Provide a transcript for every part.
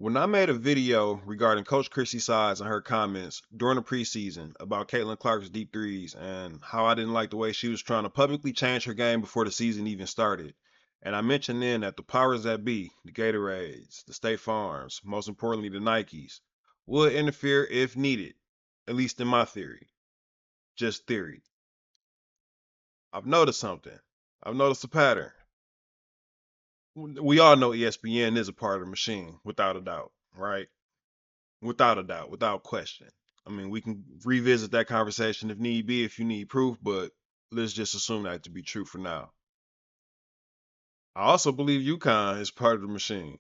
When I made a video regarding Coach Chrissy Sides and her comments during the preseason about Caitlin Clark's deep threes and how I didn't like the way she was trying to publicly change her game before the season even started, and I mentioned then that the powers that be, the Gatorades, the State Farms, most importantly the Nikes, would interfere if needed, at least in my theory. Just theory. I've noticed something. I've noticed a pattern. We all know ESPN is a part of the machine, without a doubt, right? Without a doubt, without question. I mean, we can revisit that conversation if need be, if you need proof, but let's just assume that to be true for now. I also believe Yukon is part of the machine.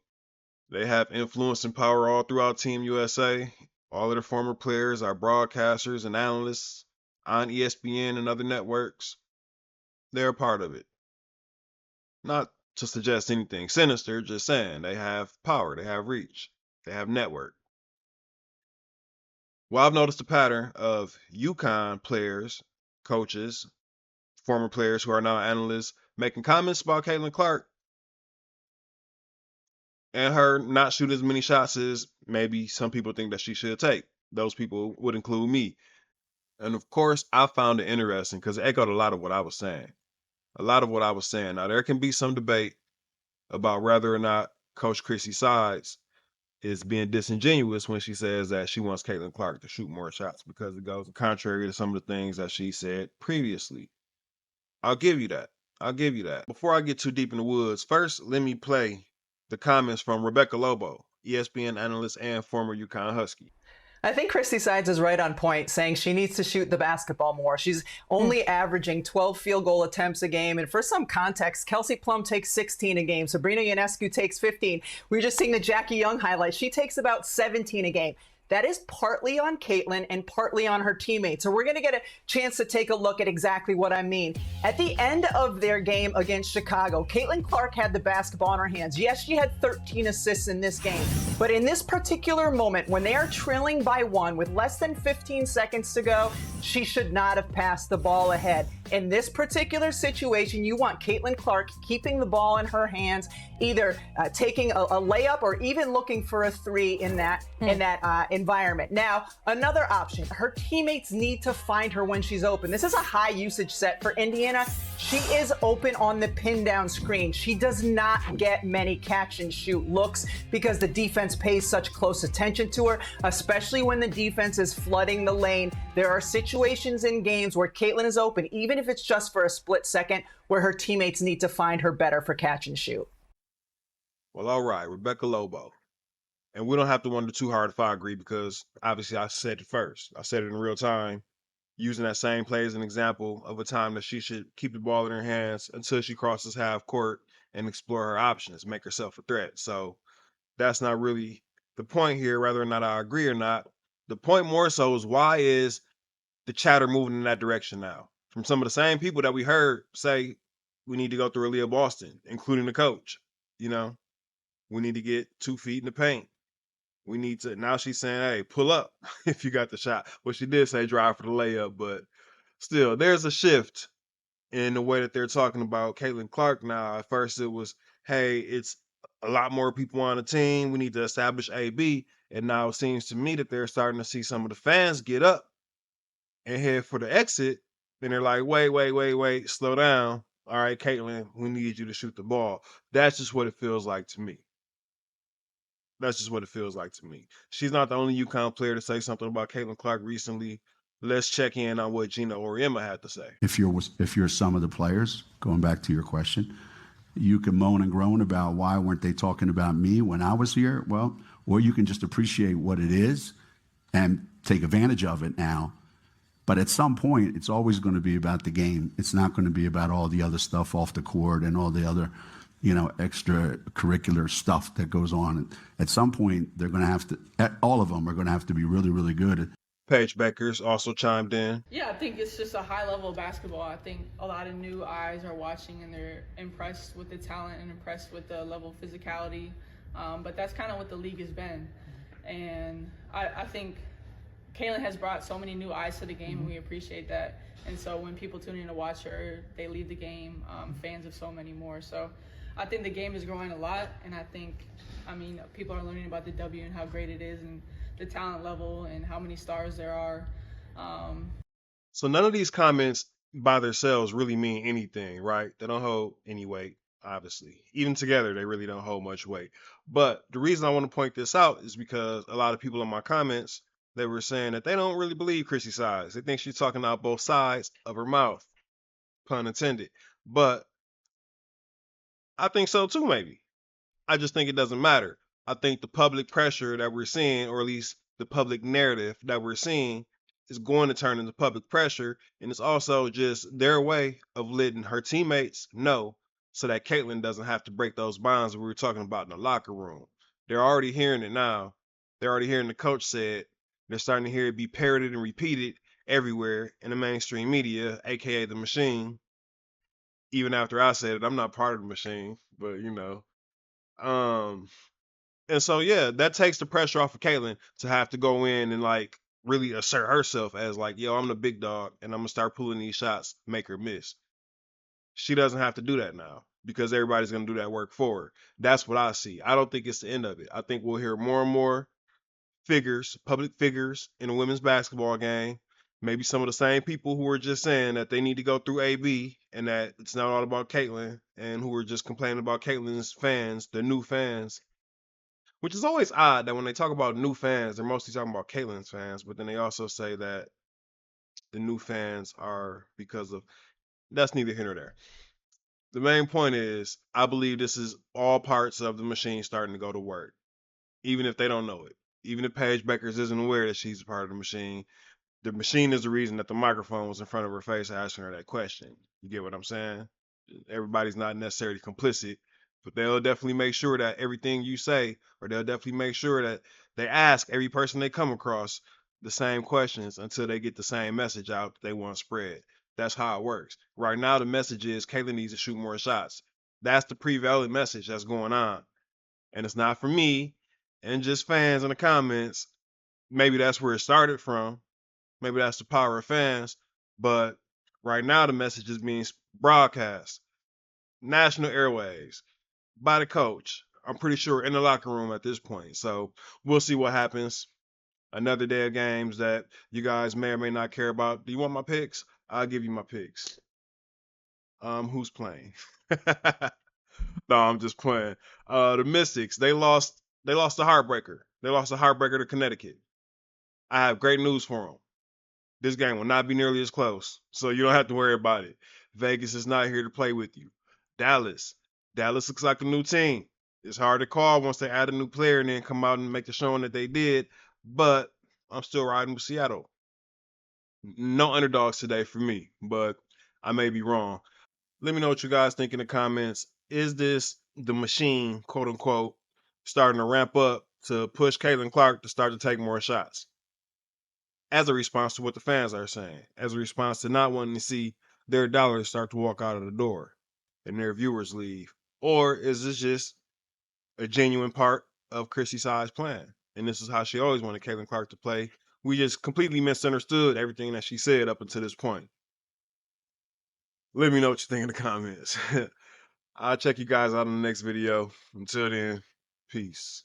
They have influence and power all throughout Team USA. All of their former players are broadcasters and analysts on ESPN and other networks. They're a part of it. Not to suggest anything sinister, just saying they have power, they have reach, they have network. Well, I've noticed a pattern of Yukon players, coaches, former players who are now analysts making comments about Caitlin Clark and her not shooting as many shots as maybe some people think that she should take. Those people would include me. And of course, I found it interesting because it echoed a lot of what I was saying. A lot of what I was saying. Now, there can be some debate about whether or not Coach Chrissy Sides is being disingenuous when she says that she wants Caitlin Clark to shoot more shots because it goes contrary to some of the things that she said previously. I'll give you that. I'll give you that. Before I get too deep in the woods, first let me play the comments from Rebecca Lobo, ESPN analyst and former Yukon Husky. I think Christy Sides is right on point, saying she needs to shoot the basketball more. She's only averaging 12 field goal attempts a game. And for some context, Kelsey Plum takes 16 a game. Sabrina Ionescu takes 15. We were just seeing the Jackie Young highlight. She takes about 17 a game. That is partly on Caitlin and partly on her teammates. So we're going to get a chance to take a look at exactly what I mean. At the end of their game against Chicago, Caitlin Clark had the basketball in her hands. Yes, she had 13 assists in this game. But in this particular moment, when they are trailing by one with less than 15 seconds to go, she should not have passed the ball ahead. In this particular situation, you want Caitlin Clark keeping the ball in her hands, either taking a layup or even looking for a three in that environment. Now, another option, her teammates need to find her when she's open. This is a high usage set for Indiana. She is open on the pin down screen. She does not get many catch and shoot looks because the defense pays such close attention to her, especially when the defense is flooding the lane. There are situations in games where Caitlin is open, even if it's just for a split second, where her teammates need to find her better for catch and shoot. Well, all right, Rebecca Lobo. And we don't have to wonder too hard if I agree because obviously I said it first. I said it in real time, using that same play as an example of a time that she should keep the ball in her hands until she crosses half court and explore her options, make herself a threat. So that's not really the point here, whether or not I agree or not. The point more so is why is the chatter moving in that direction now? From some of the same people that we heard say we need to go through Aaliyah Boston, including the coach. You know, we need to get 2 feet in the paint. We need to, now she's saying, hey, pull up if you got the shot. Well, she did say drive for the layup, but still, there's a shift in the way that they're talking about Caitlin Clark now. At first, it was, hey, it's a lot more people on the team. We need to establish AB. And now it seems to me that they're starting to see some of the fans get up and head for the exit. Then they're like, wait, slow down. All right, Caitlin, we need you to shoot the ball. That's just what it feels like to me. That's just what it feels like to me. She's not the only Yukon player to say something about Caitlin Clark recently. Let's check in on what Gina Auriemma had to say. If you're some of the players, going back to your question, you can moan and groan about why weren't they talking about me when I was here? Well, or you can just appreciate what it is and take advantage of it now. But at some point, it's always going to be about the game. It's not going to be about all the other stuff off the court and all the other, extracurricular stuff that goes on. At some point, they're going to have to, all of them are going to have to be really, really good. Paige Bueckers also chimed in. Yeah, I think it's just a high level of basketball. I think a lot of new eyes are watching and they're impressed with the talent and impressed with the level of physicality. But that's kind of what the league has been. And I think Caitlin has brought so many new eyes to the game, and we appreciate that. And so when people tune in to watch her, they leave the game fans of so many more. So I think the game is growing a lot, and I mean, people are learning about the W and how great it is, and the talent level, and how many stars there are. Um, So none of these comments by themselves really mean anything, right? They don't hold any weight, obviously. Even together, they really don't hold much weight. But the reason I want to point this out is because a lot of people in my comments, they were saying that they don't really believe Chrissy sides. They think she's talking out both sides of her mouth, pun intended. But I think so too, maybe. I just think it doesn't matter. I think the public pressure that we're seeing, or at least the public narrative that we're seeing, is going to turn into public pressure. And it's also just their way of letting her teammates know so that Caitlyn doesn't have to break those bonds we were talking about in the locker room. They're already hearing it now. They're already hearing the coach say it. They're starting to hear it be parroted and repeated everywhere in the mainstream media, aka the machine. Even after I said it, I'm not part of the machine, but you know. Um, and so yeah, that takes the pressure off of Caitlyn to have to go in and like really assert herself as like, yo, I'm the big dog and I'm gonna start pulling these shots, make her miss. She doesn't have to do that now because everybody's gonna do that work for her. That's what I see. I don't think it's the end of it. I think we'll hear more and more figures, public figures in the women's basketball game. Maybe some of the same people who were just saying that they need to go through AB and that it's not all about Caitlyn and who were just complaining about Caitlyn's fans, the new fans, which is always odd that when they talk about new fans, they're mostly talking about Caitlyn's fans, but then they also say that the new fans are because of that's neither here nor there. The main point is I believe this is all parts of the machine starting to go to work, even if they don't know it. Even if Paige Bueckers isn't aware that she's a part of the machine is the reason that the microphone was in front of her face asking her that question. You get what I'm saying? Everybody's not necessarily complicit, but they'll definitely make sure that everything you say, or they'll definitely make sure that they ask every person they come across the same questions until they get the same message out that they want to spread. That's how it works. Right now, the message is Kayla needs to shoot more shots. That's the prevalent message that's going on. And it's not for me and just fans in the comments. Maybe that's where it started from. Maybe that's the power of fans. But right now, the message is being broadcast national airways by the coach. I'm pretty sure in the locker room at this point. So we'll see what happens. Another day of games that you guys may or may not care about. Do you want my picks? I'll give you my picks. Who's playing? No, I'm just playing. The Mystics, they lost. They lost the heartbreaker. They lost the heartbreaker to Connecticut. I have great news for them. This game will not be nearly as close, so you don't have to worry about it. Vegas is not here to play with you. Dallas. Dallas looks like a new team. It's hard to call once they add a new player and then come out and make the showing that they did, but I'm still riding with Seattle. No underdogs today for me, but I may be wrong. Let me know what you guys think in the comments. Is this the machine, quote unquote, starting to ramp up to push Caitlin Clark to start to take more shots? As a response to what the fans are saying, as a response to not wanting to see their dollars start to walk out of the door and their viewers leave? Or is this just a genuine part of Chrissy Sai's plan? And this is how she always wanted Caitlin Clark to play. We just completely misunderstood everything that she said up until this point. Let me know what you think in the comments. I'll check you guys out in the next video. Until then, peace.